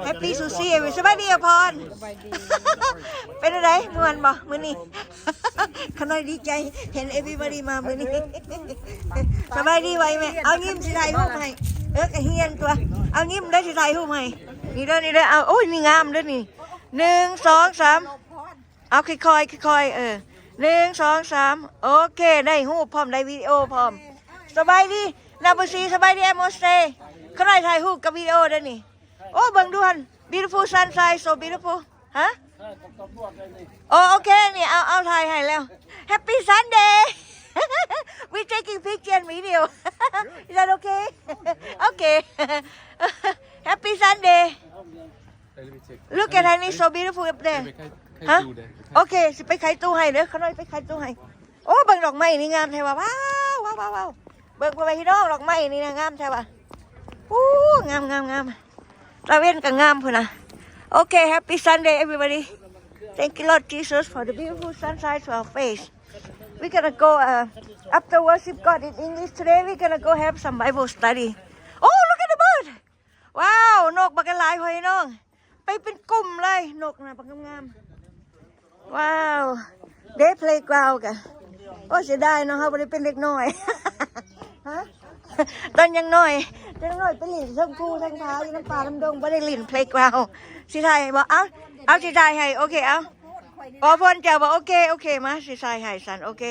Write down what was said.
Happy Sushi สบายดีพรเป็นอะไรม่วนบ่มื้อนี้ขน้อยดีใจเห็น everybody มามื้อนี้สบายดีไว้แม่เอายิ้มสิถ่ายรูปให้ก็เฮียนตัวเอายิ้มได้สิถ่ายรูปให้นี่เด้อเอาโอ้ยนี่งามเด้อนี่1 2 3เอาค่อยๆ1 2 3โอเคได้รูปพร้อมได้วิดีโอพร้อมสบายดีนาบุซีสบายดีโมเซขน้อยถ่ายรูปกับวิดีโอเด้อนี่โอ้เบิ่งดูหั่น beautiful sunshine so beautiful ฮะโอเคนี่เอาถ่ายให้แล้ว Happy Sunday we taking picture and video is that okay okay Happy Sunday look at it so beautiful up there ฮะโอเคสิไปขายตู้ให้เด้อขน้อยไปขายตู้ให้โอ้เบิ่งดอกไม้นี่งามแท้ว่าว้าวเบิ่งไปพี่น้องดอกไม้นี่นะงามแท้ว่างามตะเวนก็งามพุ่นน่ะ Okay happy Sunday everybody thank you Lord Jesus for the beautiful sunshine to our face we gonna go after worship God in English today we gonna go have some Bible study oh look at the bird ว้าวนกบักหลายพ่อน้องไปเป็นกลุ่มเลยนกน่ะบักงามว้าวเดย์เพลย์กราวด์กะโอ้เสียดายเนาะเฮาบ่ได้เป็นเด็กน้อยฮะตอนยังน้อยไปเล่นทั้งภูทั้งผาอยู่น้ำป่าน้ำดงบ่ได้เล่นเพลย์กราวด์สิถ่ายบ่เอาสิถ่ายให้โอเคเอาพรเจ้าบ่โอเคมาสิถ่ายให้สันโอเค